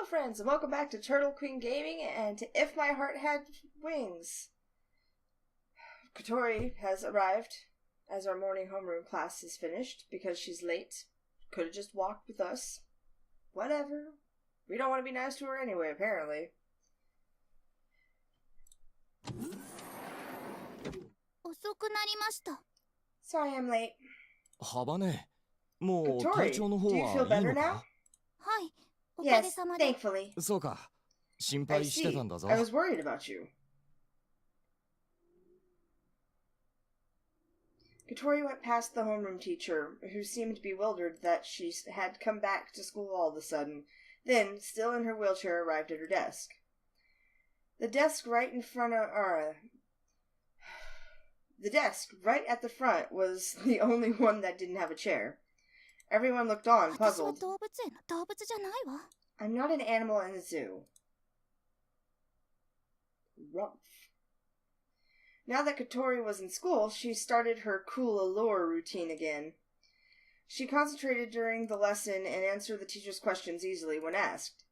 friends, and welcome back to TurtleQueenGaming and to If My Heart Had Wings. Katori has arrived as our morning homeroom class is finished because she's late. Could have just walked with us. Whatever. We don't want to be nice to her anyway, apparently. Sorry I'm late. Katori, do you feel better now? Yes, thankfully. I see. I was worried about you. Katori went past the homeroom teacher, who seemed bewildered that she had come back to school all of a sudden, then, still in her wheelchair, arrived at her desk. The desk right at the front was the only one that didn't have a chair. Everyone looked on, puzzled. I'm not an animal in a zoo. Rumph. Now that Katori was in school, she started her cool allure routine again. She concentrated during the lesson and answered the teacher's questions easily when asked.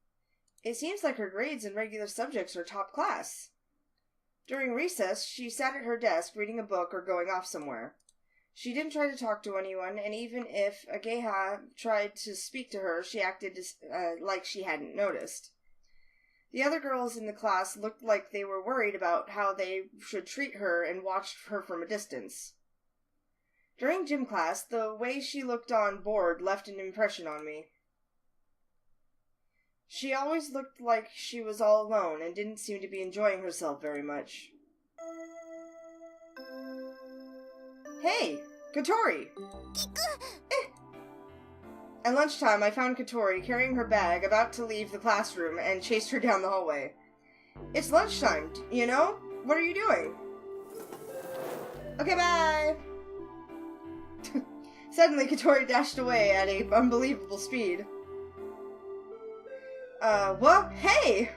It seems like her grades in regular subjects are top class. During recess, she sat at her desk reading a book or going off somewhere. She didn't try to talk to anyone, and even if a geha tried to speak to her, she acted like she hadn't noticed. The other girls in the class looked like they were worried about how they should treat her and watched her from a distance. During gym class, the way she looked on bored left an impression on me. She always looked like she was all alone and didn't seem to be enjoying herself very much. Hey, Katori! At lunchtime, I found Katori carrying her bag, about to leave the classroom, and chased her down the hallway. It's lunchtime, you know? What are you doing? Okay, bye! Suddenly, Katori dashed away at an unbelievable speed. What? Hey!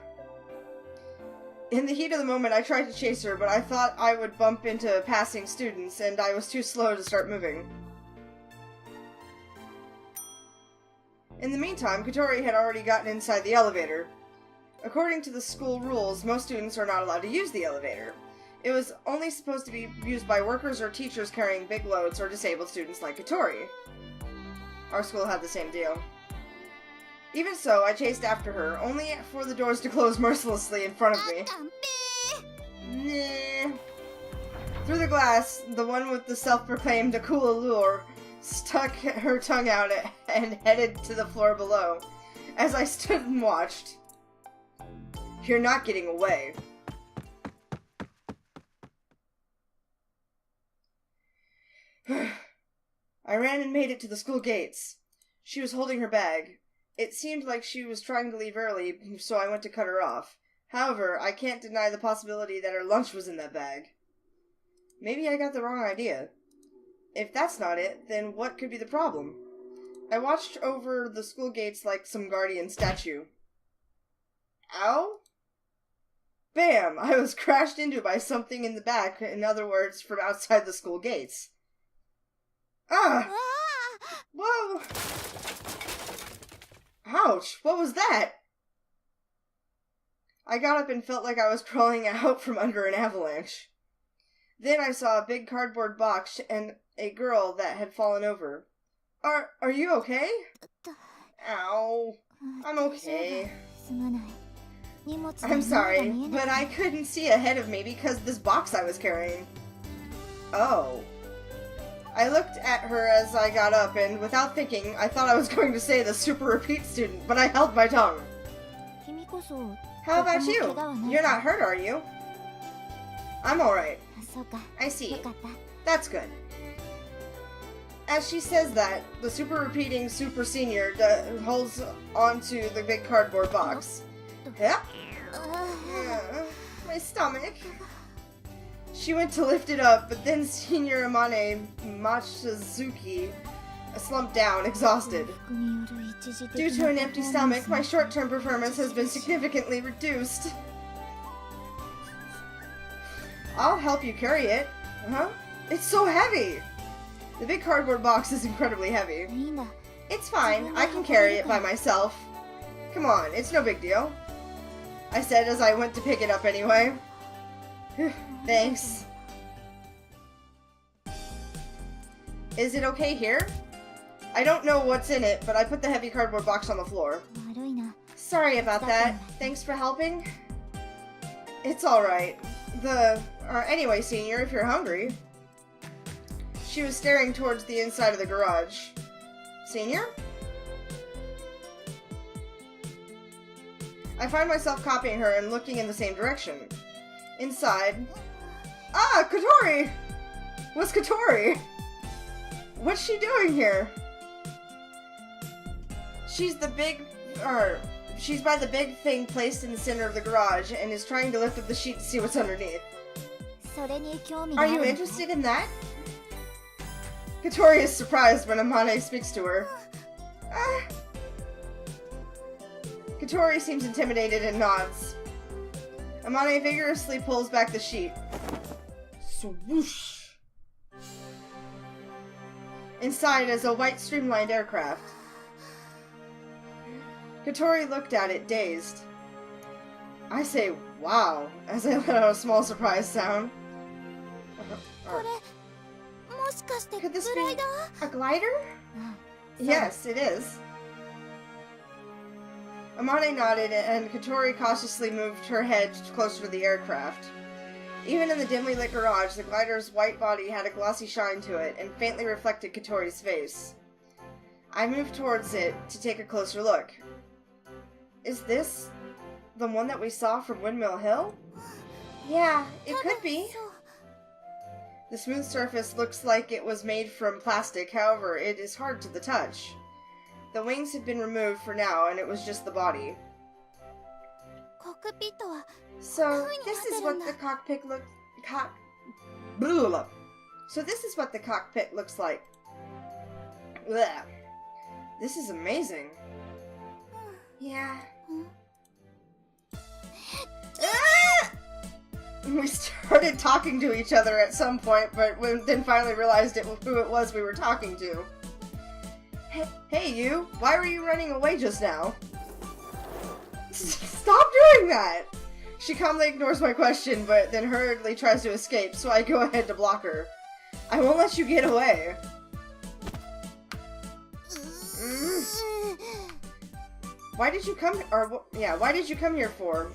In the heat of the moment, I tried to chase her, but I thought I would bump into passing students, and I was too slow to start moving. In the meantime, Katori had already gotten inside the elevator. According to the school rules, most students are not allowed to use the elevator. It was only supposed to be used by workers or teachers carrying big loads or disabled students like Katori. Our school had the same deal. Even so, I chased after her, only for the doors to close mercilessly in front of me. Nah. Through the glass, the one with the self-proclaimed cool allure stuck her tongue out and headed to the floor below, as I stood and watched. You're not getting away. I ran and made it to the school gates. She was holding her bag. It seemed like she was trying to leave early, so I went to cut her off. However, I can't deny the possibility that her lunch was in that bag. Maybe I got the wrong idea. If that's not it, then what could be the problem? I watched over the school gates like some guardian statue. Ow? Bam! I was crashed into by something in the back, in other words, from outside the school gates. Ah! Whoa! Ouch! What was that? I got up and felt like I was crawling out from under an avalanche. Then I saw a big cardboard box and a girl that had fallen over. Are you okay? Ow. I'm okay. I'm sorry, but I couldn't see ahead of me because of this box I was carrying. Oh. I looked at her as I got up, and without thinking, I thought I was going to say the super repeat student, but I held my tongue. How about you? You're not hurt, are you? I'm alright. I see. That's good. As she says that, the super repeating super senior holds onto the big cardboard box. Yeah? My stomach. She went to lift it up, but then Senior Amane Machizuki slumped down, exhausted. Due to an empty stomach, my short-term performance has been significantly reduced. I'll help you carry it. Huh? It's so heavy! The big cardboard box is incredibly heavy. It's fine, I can carry it by myself. Come on, it's no big deal, I said as I went to pick it up anyway. Thanks. Is it okay here? I don't know what's in it, but I put the heavy cardboard box on the floor. Sorry about that. Thanks for helping. It's alright. Anyway, Senior, if you're hungry. She was staring towards the inside of the garage. Senior? I find myself copying her and looking in the same direction. Inside. Ah, Katori! What's Katori? What's she doing here? She's by the big thing placed in the center of the garage and is trying to lift up the sheet to see what's underneath. Are you interested in that? Katori is surprised when Amane speaks to her. Katori seems intimidated and nods. Amane vigorously pulls back the sheet. Swoosh! Inside is a white streamlined aircraft. Katori looked at it, dazed. I say, wow, as I let out a small surprise sound. Could this be a glider? Yes, it is. Amane nodded, and Katori cautiously moved her head closer to the aircraft. Even in the dimly lit garage, the glider's white body had a glossy shine to it, and faintly reflected Katori's face. I moved towards it to take a closer look. Is this the one that we saw from Windmill Hill? Yeah, it could be. The smooth surface looks like it was made from plastic, however, it is hard to the touch. The wings had been removed for now, and it was just the body. So, this is what the cockpit looks like. Blech. This is amazing. Yeah. We started talking to each other at some point, but then finally realized who it was we were talking to. Hey, you! Why were you running away just now? Stop doing that! She calmly ignores my question, but then hurriedly tries to escape, so I go ahead to block her. I won't let you get away. Why did you come? Why did you come here for?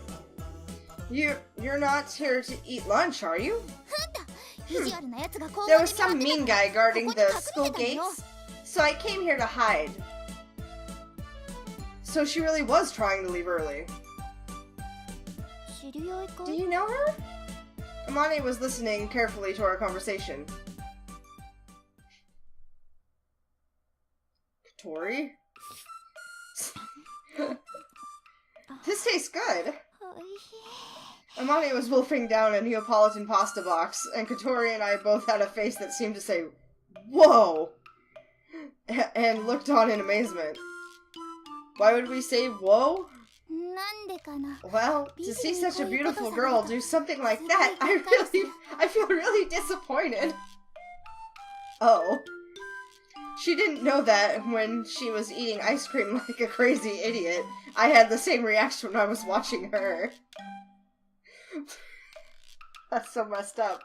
You're not here to eat lunch, are you? There was some mean guy guarding the school gates, so I came here to hide. So she really was trying to leave early. Do you know her? Amane was listening carefully to our conversation. Katori? This tastes good. Amane was wolfing down a Neapolitan pasta box, and Katori and I both had a face that seemed to say, "Whoa!" and looked on in amazement. Why would we say whoa? Well, to see such a beautiful girl do something like that, I feel really disappointed. Oh. She didn't know that when she was eating ice cream like a crazy idiot, I had the same reaction when I was watching her. That's so messed up.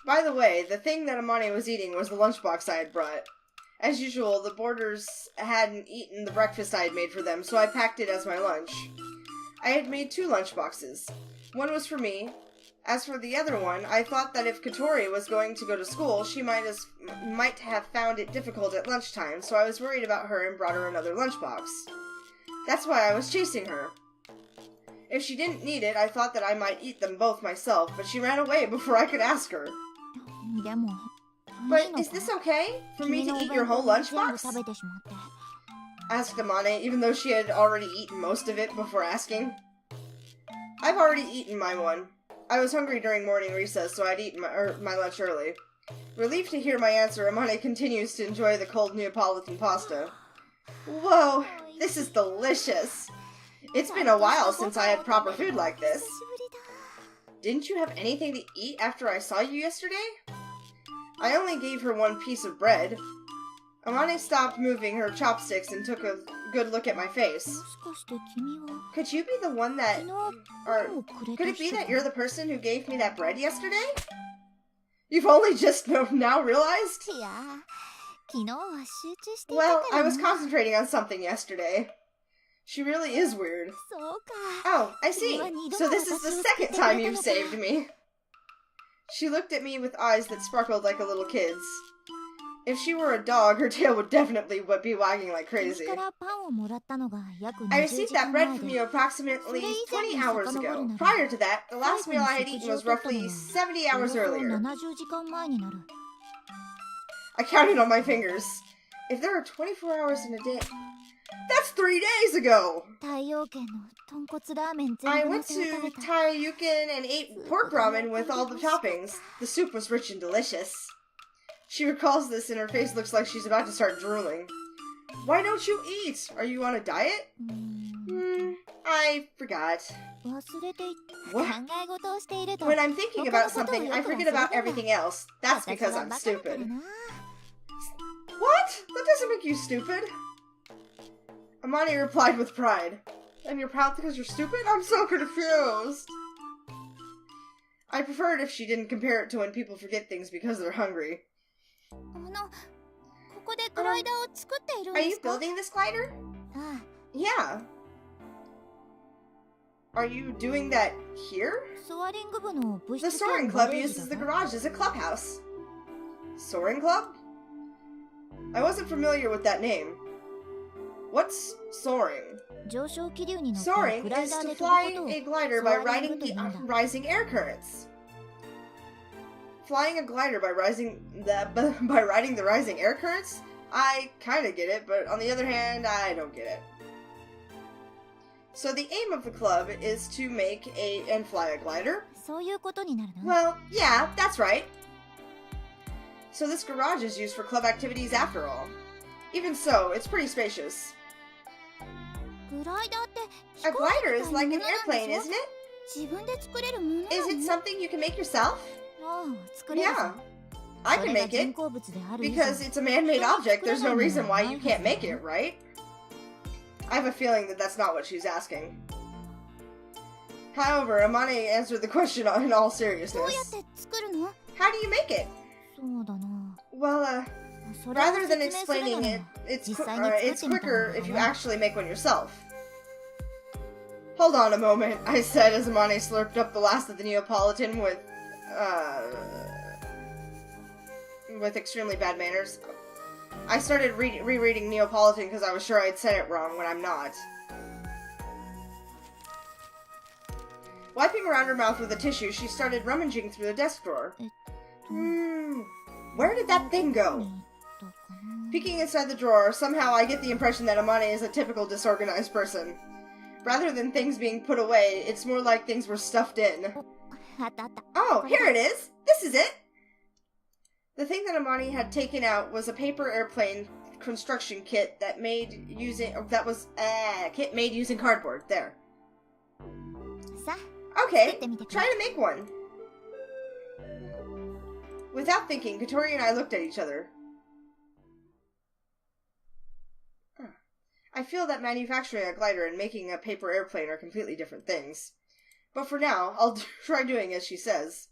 By the way, the thing that Amane was eating was the lunchbox I had brought. As usual, the boarders hadn't eaten the breakfast I had made for them, so I packed it as my lunch. I had made 2 lunchboxes. One was for me. As for the other one, I thought that if Katori was going to go to school, she might have found it difficult at lunchtime, so I was worried about her and brought her another lunchbox. That's why I was chasing her. If she didn't need it, I thought that I might eat them both myself, but she ran away before I could ask her. But is this okay? For me to eat your whole lunchbox? Asked Amane, even though she had already eaten most of it before asking. I've already eaten my one. I was hungry during morning recess, so I'd eaten my lunch early. Relieved to hear my answer, Amane continues to enjoy the cold Neapolitan pasta. Whoa, this is delicious! It's been a while since I had proper food like this. Didn't you have anything to eat after I saw you yesterday? I only gave her one piece of bread. Amane stopped moving her chopsticks and took a good look at my face. Could you be the one that... Or could it be that you're the person who gave me that bread yesterday? You've only just now realized? Well, I was concentrating on something yesterday. She really is weird. Oh, I see. So this is the second time you've saved me. She looked at me with eyes that sparkled like a little kid's. If she were a dog, her tail would definitely be wagging like crazy. I received that bread from you approximately 20 hours ago. Prior to that, the last meal I had eaten was roughly 70 hours earlier. I counted on my fingers. If there are 24 hours in a day... That's 3 days ago! I went to Taiyuken and ate pork ramen with all the toppings. The soup was rich and delicious. She recalls this and her face looks like she's about to start drooling. Why don't you eat? Are you on a diet? I forgot. What? When I'm thinking about something, I forget about everything else. That's because I'm stupid. What? That doesn't make you stupid. Amani replied with pride. And you're proud because you're stupid? I'm so confused. I'd prefer it if she didn't compare it to when people forget things because they're hungry. Are you building this glider? Yeah. Are you doing that here? The Soaring Club uses the garage as a clubhouse. Soaring Club? I wasn't familiar with that name. What's soaring? Soaring is to fly a glider by riding the rising air currents. Flying a glider by riding the rising air currents? I kinda get it, but on the other hand, I don't get it. So the aim of the club is to make and fly a glider? Well, yeah, that's right. So this garage is used for club activities after all. Even so, it's pretty spacious. A glider is like an airplane, isn't it? Is it something you can make yourself? Yeah, I can make it. Because it's a man-made object, there's no reason why you can't make it, right? I have a feeling that that's not what she's asking. However, Amane answered the question in all seriousness. How do you make it? Well, rather than explaining it, it's quicker if you actually make one yourself. Hold on a moment, I said as Amane slurped up the last of the Neapolitan with extremely bad manners. I started rereading Neapolitan because I was sure I'd said it wrong when I'm not. Wiping around her mouth with a tissue, she started rummaging through the desk drawer. Where did that thing go? Peeking inside the drawer, somehow I get the impression that Amane is a typical disorganized person. Rather than things being put away, it's more like things were stuffed in. Oh, here it is! This is it! The thing that Amani had taken out was a paper airplane construction kit that made using cardboard. There. Okay, try to make one. Without thinking, Katori and I looked at each other. I feel that manufacturing a glider and making a paper airplane are completely different things. But for now, I'll try doing as she says.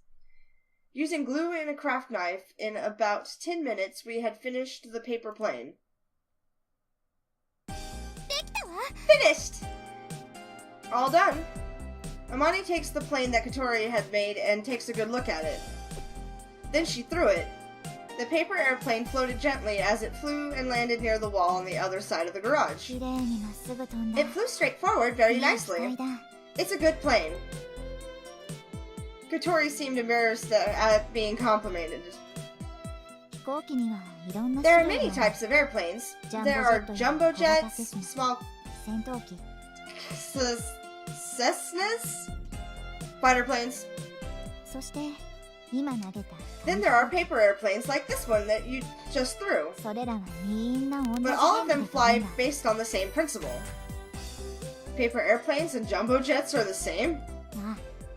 Using glue and a craft knife, in about 10 minutes, we had finished the paper plane. Finished! All done. Amani takes the plane that Katori had made and takes a good look at it. Then she threw it. The paper airplane floated gently as it flew and landed near the wall on the other side of the garage. It flew straight forward very nicely. It's a good plane. Katori seemed embarrassed at being complimented. There are many types of airplanes. There are jumbo jets, small Cessnas, fighter planes. Then there are paper airplanes like this one that you just threw. But all of them fly based on the same principle. Paper airplanes and jumbo jets are the same?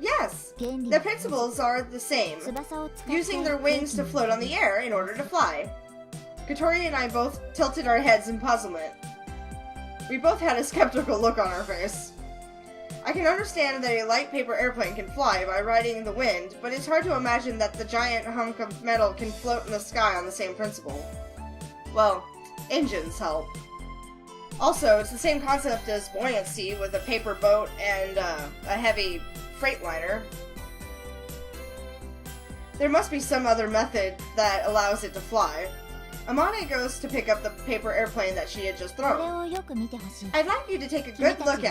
Yes, the principles are the same, using their wings to float on the air in order to fly. Katori and I both tilted our heads in puzzlement. We both had a skeptical look on our face. I can understand that a light paper airplane can fly by riding the wind, but it's hard to imagine that the giant hunk of metal can float in the sky on the same principle. Well, engines help. Also, it's the same concept as buoyancy with a paper boat and a heavy freightliner. There must be some other method that allows it to fly. Amane goes to pick up the paper airplane that she had just thrown. I'd like you to take a good look.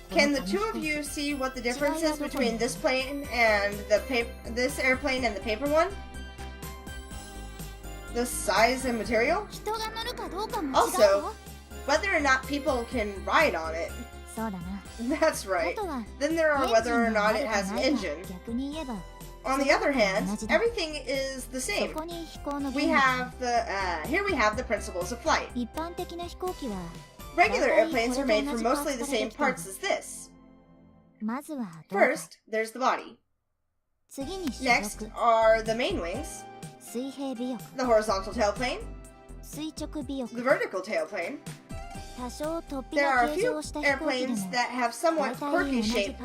Can the two of you see what the difference is between this plane and this airplane and the paper one? The size and material? Also, whether or not people can ride on it. That's right. Then there are whether or not it has an engine. On the other hand, everything is the same. Here we have the principles of flight. Regular airplanes are made from mostly the same parts as this. First, there's the body. Next are the main wings, the horizontal tailplane, the vertical tailplane. There are a few airplanes that have a somewhat quirky shape,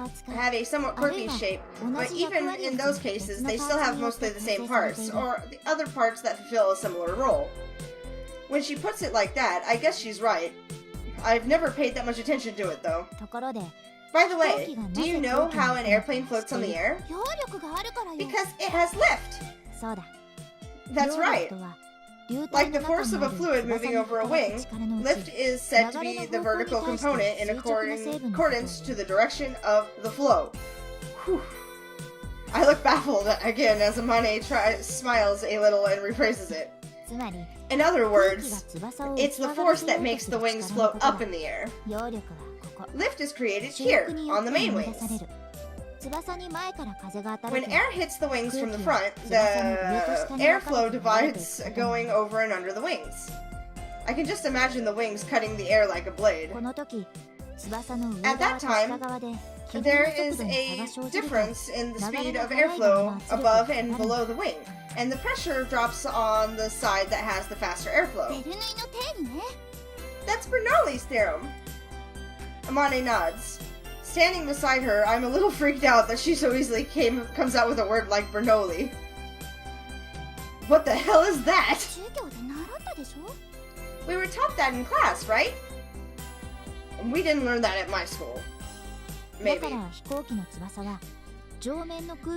but even in those cases, they still have mostly the same parts, or the other parts that fulfill a similar role. When she puts it like that, I guess she's right. I've never paid that much attention to it, though. By the way, do you know how an airplane floats on the air? Because it has lift! That's right. Like the force of a fluid moving over a wing, lift is said to be the vertical component in accordance to the direction of the flow. Whew. I look baffled again as Amane smiles a little and rephrases it. In other words, it's the force that makes the wings float up in the air. Lift is created here, on the main wings. When air hits the wings from the front, the airflow divides going over and under the wings. I can just imagine the wings cutting the air like a blade. At that time, there is a difference in the speed of airflow above and below the wing, and the pressure drops on the side that has the faster airflow. That's Bernoulli's theorem. Amane nods. Standing beside her, I'm a little freaked out that she so easily comes out with a word like Bernoulli. What the hell is that? We were taught that in class, right? We didn't learn that at my school. Maybe.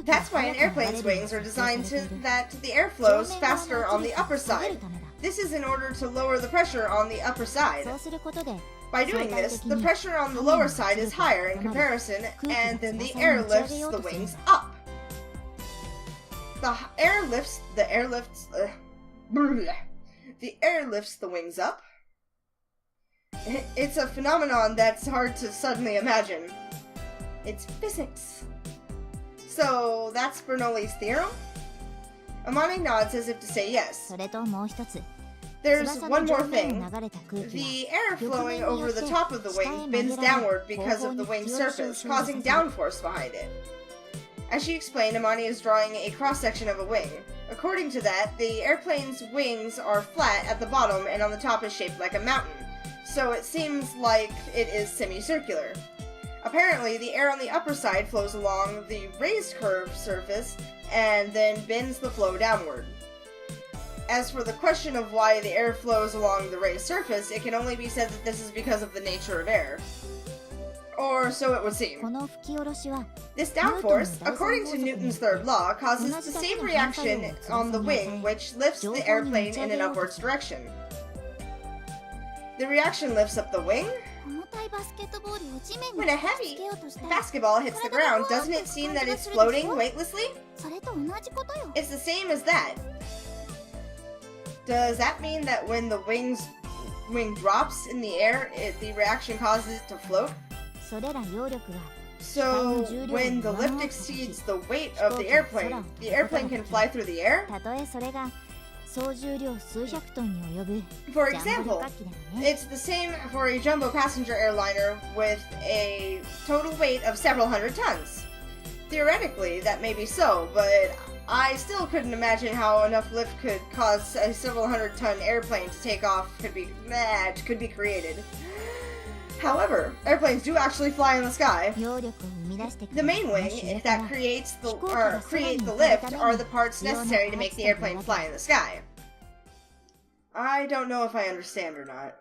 That's why an airplane's wings are designed so that the air flows faster on the upper side. This is in order to lower the pressure on the upper side. By doing this, the pressure on the lower side is higher in comparison, and then the air lifts the wings up. The air lifts the wings up. It's a phenomenon that's hard to suddenly imagine. It's physics. So that's Bernoulli's theorem? Amane nods as if to say yes. There's one more thing. The air flowing over the top of the wing bends downward because of the wing's surface, causing downforce behind it. As she explained, Amane is drawing a cross-section of a wing. According to that, the airplane's wings are flat at the bottom and on the top is shaped like a mountain, so it seems like it is semicircular. Apparently, the air on the upper side flows along the raised curved surface and then bends the flow downward. As for the question of why the air flows along the raised surface, it can only be said that this is because of the nature of air. Or so it would seem. This downforce, according to Newton's third law, causes the same reaction on the wing which lifts the airplane in an upwards direction. The reaction lifts up the wing. When a heavy basketball hits the ground, doesn't it seem that it's floating weightlessly? It's the same as that. Does that mean that when the wing drops in the air, the reaction causes it to float? So, when the lift exceeds the weight of the airplane can fly through the air? For example, it's the same for a jumbo passenger airliner with a total weight of several hundred tons. Theoretically, that may be so, but I still couldn't imagine how enough lift could cause a several hundred-ton airplane to take off could be created. However, airplanes do actually fly in the sky. The main wing that create the lift are the parts necessary to make the airplane fly in the sky. I don't know if I understand or not.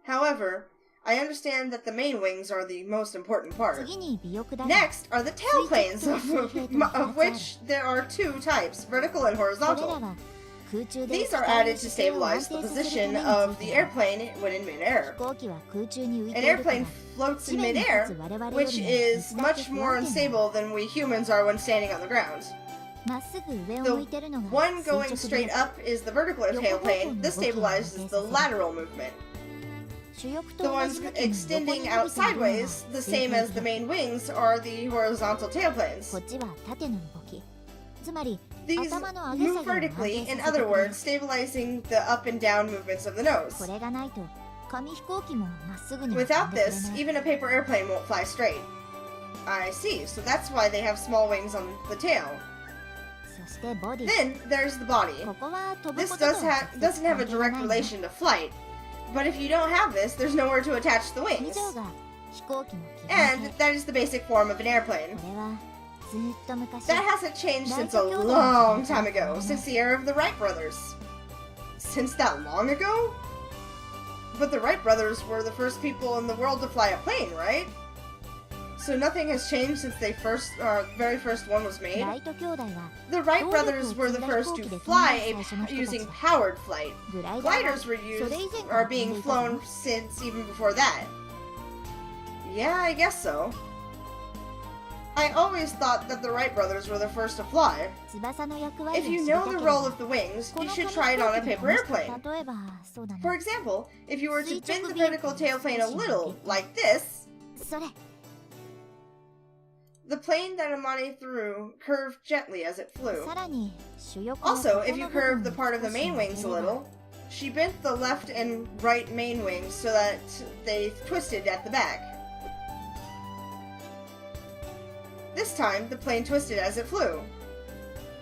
However, I understand that the main wings are the most important part. Next are the tailplanes, of which there are two types, vertical and horizontal. These are added to stabilize the position of the airplane when in midair. An airplane floats in midair, which is much more unstable than we humans are when standing on the ground. The one going straight up is the vertical tailplane. This stabilizes the lateral movement. The ones extending out sideways, the same as the main wings, are the horizontal tailplanes. These move vertically, in other words, stabilizing the up and down movements of the nose. Without this, even a paper airplane won't fly straight. I see, so that's why they have small wings on the tail. Then there's the body. This doesn't have a direct relation to flight, but if you don't have this, there's nowhere to attach the wings. And that is the basic form of an airplane. That hasn't changed since a long time ago, since the era of the Wright brothers. Since that long ago? But the Wright brothers were the first people in the world to fly a plane, right? So nothing has changed since the very first one was made? The Wright brothers were the first to fly using powered flight. Gliders are being flown since even before that. Yeah, I guess so. I always thought that the Wright brothers were the first to fly. If you know the role of the wings, you should try it on a paper airplane. For example, if you were to bend the vertical tailplane a little, like this, the plane that Amane threw curved gently as it flew. Also, if you curved the part of the main wings a little, she bent the left and right main wings so that they twisted at the back. This time, the plane twisted as it flew.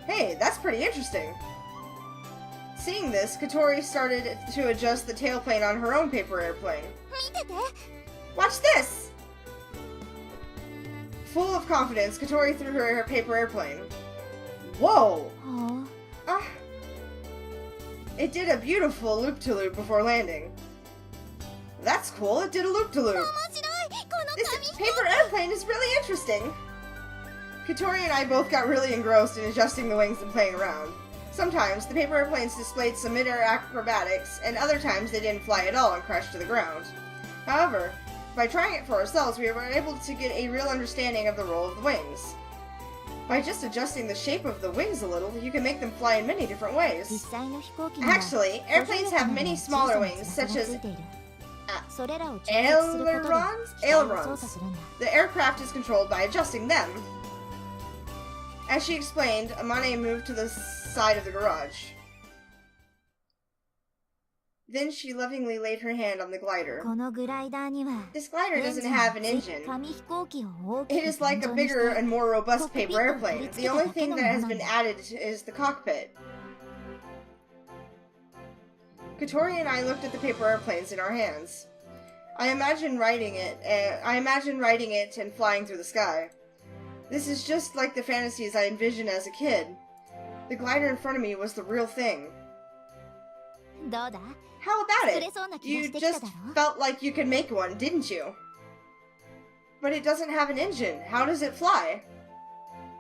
Hey, that's pretty interesting. Seeing this, Katori started to adjust the tailplane on her own paper airplane. Watch this! Full of confidence, Katori threw her paper airplane. Whoa! It did a beautiful loop-to-loop before landing. That's cool, it did a loop-to-loop. This paper airplane is really interesting. Katori and I both got really engrossed in adjusting the wings and playing around. Sometimes, the paper airplanes displayed some mid-air acrobatics, and other times they didn't fly at all and crashed to the ground. However, by trying it for ourselves, we were able to get a real understanding of the role of the wings. By just adjusting the shape of the wings a little, you can make them fly in many different ways. Actually, airplanes have many smaller wings, such as ailerons. The aircraft is controlled by adjusting them. As she explained, Amane moved to the side of the garage. Then she lovingly laid her hand on the glider. This glider doesn't have an engine. It is like a bigger and more robust paper airplane. The only thing that has been added is the cockpit. Katori and I looked at the paper airplanes in our hands. I imagined riding it and flying through the sky. This is just like the fantasies I envisioned as a kid. The glider in front of me was the real thing. How about it? You just felt like you could make one, didn't you? But it doesn't have an engine. How does it fly?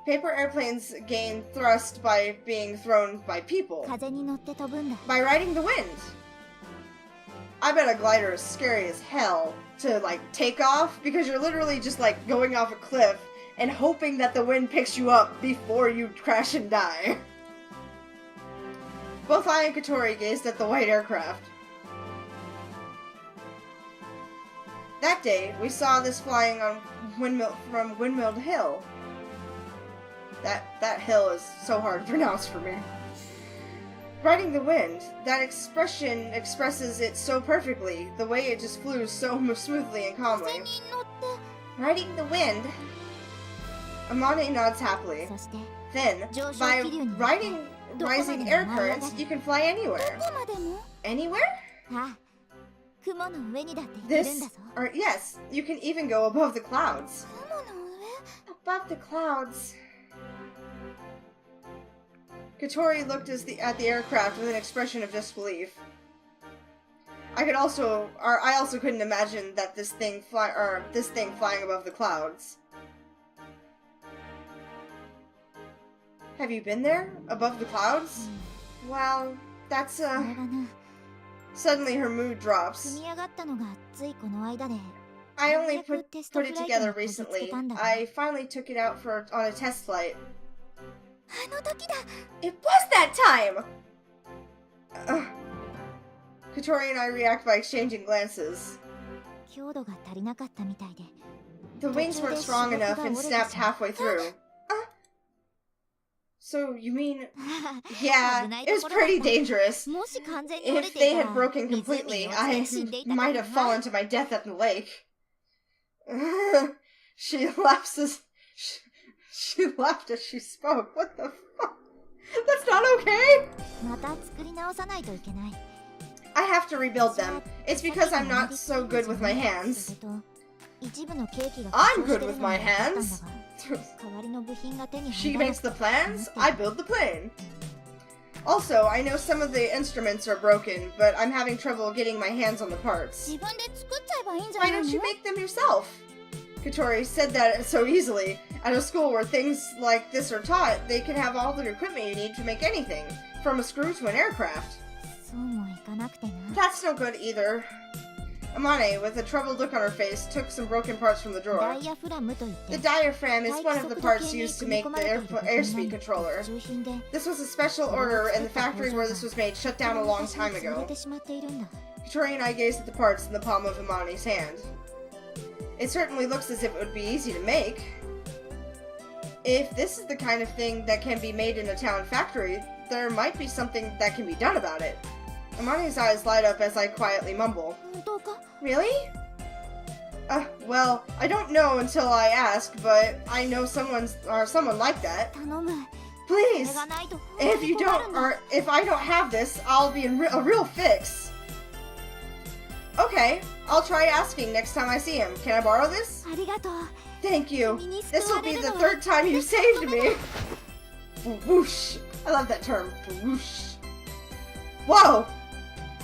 Paper airplanes gain thrust by being thrown by people. By riding the wind. I bet a glider is scary as hell to, take off, because you're literally just, going off a cliff and hoping that the wind picks you up before you crash and die. Both I and Katori gazed at the white aircraft. That day, we saw this flying on from Windmill Hill. That hill is so hard to pronounce for me. Riding the wind, that expression expresses it so perfectly, the way it just flew so smoothly and calmly. Riding the wind. Amane nods happily. Then, by riding rising air currents, you can fly anywhere. Anywhere? Yes, you can even go above the clouds. Above the clouds. Katori looked at the aircraft with an expression of disbelief. I also couldn't imagine that this thing flying above the clouds. Have you been there? Above the clouds? Well, that's Suddenly her mood drops. I only put it together recently. I finally took it out on a test flight. It was that time! Katori and I react by exchanging glances. The wings weren't strong enough and snapped halfway through. So, you mean... Yeah, it was pretty dangerous. If they had broken completely, I might have fallen to my death at the lake. She laughed as she spoke. What the fuck? That's not okay! I have to rebuild them. It's because I'm not so good with my hands. I'm good with my hands! She makes the plans, I build the plane. Also, I know some of the instruments are broken, but I'm having trouble getting my hands on the parts. Why don't you make them yourself? Katori said that so easily. At a school where things like this are taught, they can have all the equipment you need to make anything, from a screw to an aircraft. That's no good either. Amane, with a troubled look on her face, took some broken parts from the drawer. The diaphragm is one of the parts used to make the airspeed controller. This was a special order, and the factory where this was made shut down a long time ago. Katori and I gazed at the parts in the palm of Amane's hand. It certainly looks as if it would be easy to make. If this is the kind of thing that can be made in a town factory, there might be something that can be done about it. Amane's eyes light up as I quietly mumble. Really? Well, I don't know until I ask, but I know someone like that. Please! If I don't have this, I'll be in a real fix. Okay, I'll try asking next time I see him. Can I borrow this? Thank you. This will be the third time you've saved me. Whoosh. I love that term. Whoosh. Whoa!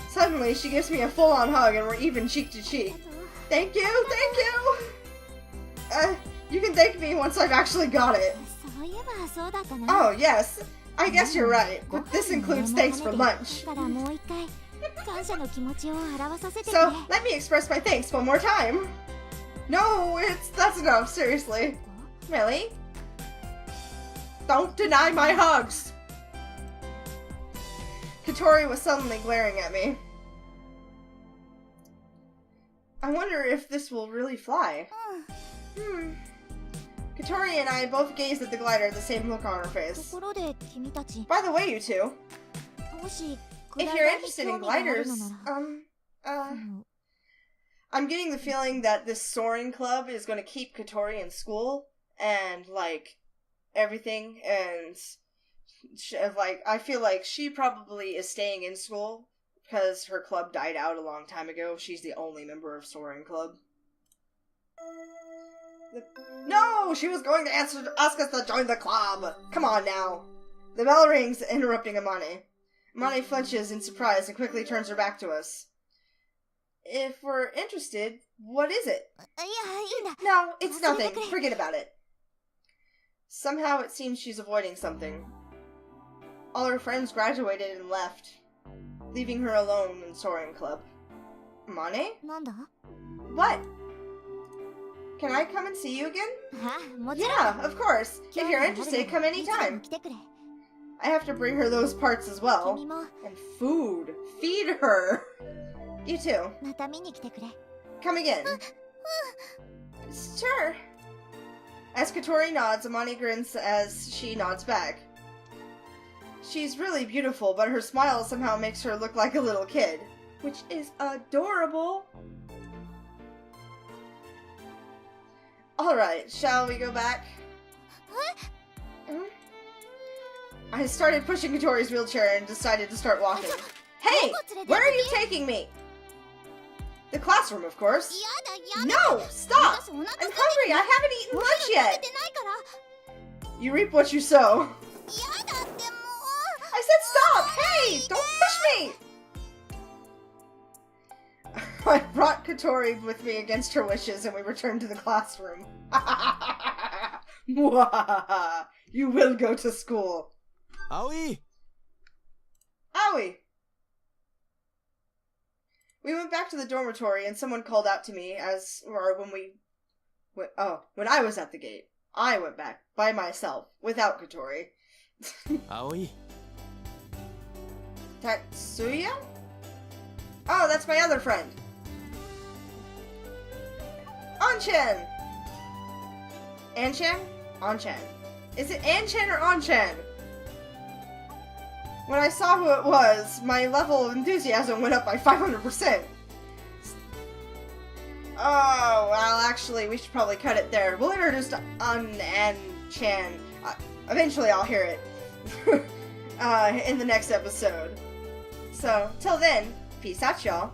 Suddenly, she gives me a full-on hug and we're even cheek to cheek. Thank you, thank you! You can thank me once I've actually got it. Oh, yes. I guess you're right, but this includes thanks for lunch. So, let me express my thanks one more time. No, that's enough, seriously. Really? Don't deny my hugs! Katori was suddenly glaring at me. I wonder if this will really fly. Katori and I both gazed at the glider with the same look on our face. By the way, you two, if you're interested in gliders, I'm getting the feeling that this soaring club is going to keep Katori in school and, like, everything, and I feel like she probably is staying in school because her club died out a long time ago. She's the only member of Soaring Club. No! She was going to ask us to join the club! Come on now! The bell rings, interrupting Amane. Amane flinches in surprise and quickly turns her back to us. If we're interested, what is it? No, it's nothing. Forget about it. Somehow it seems she's avoiding something. All her friends graduated and left, leaving her alone in Soaring Club. Amane? What? Can I come and see you again? Yeah, of course. If you're interested, come anytime. I have to bring her those parts as well. And food. Feed her. You too. Come again. Sure. As Katori nods, Amane grins as she nods back. She's really beautiful, but her smile somehow makes her look like a little kid, which is adorable. Alright, shall we go back? I started pushing Katori's wheelchair and decided to start walking. Hey! Where are you taking me? The classroom, of course. No! Stop! I'm hungry! I haven't eaten lunch yet! You reap what you sow. I said stop! Hey! Don't push me! I brought Katori with me against her wishes and we returned to the classroom. You will go to school. Aoi! Owie! We went back to the dormitory and someone called out to me when I was at the gate. I went back by myself, without Katori. Aoi. Tatsuya? Oh, that's my other friend. Anchan! Anchan? Anchan. Is it Anchan or Anchan? When I saw who it was, my level of enthusiasm went up by 500%. Oh, well, actually, we should probably cut it there. We'll introduce to Anchan. Eventually, I'll hear it in the next episode. So, till then, peace out, y'all.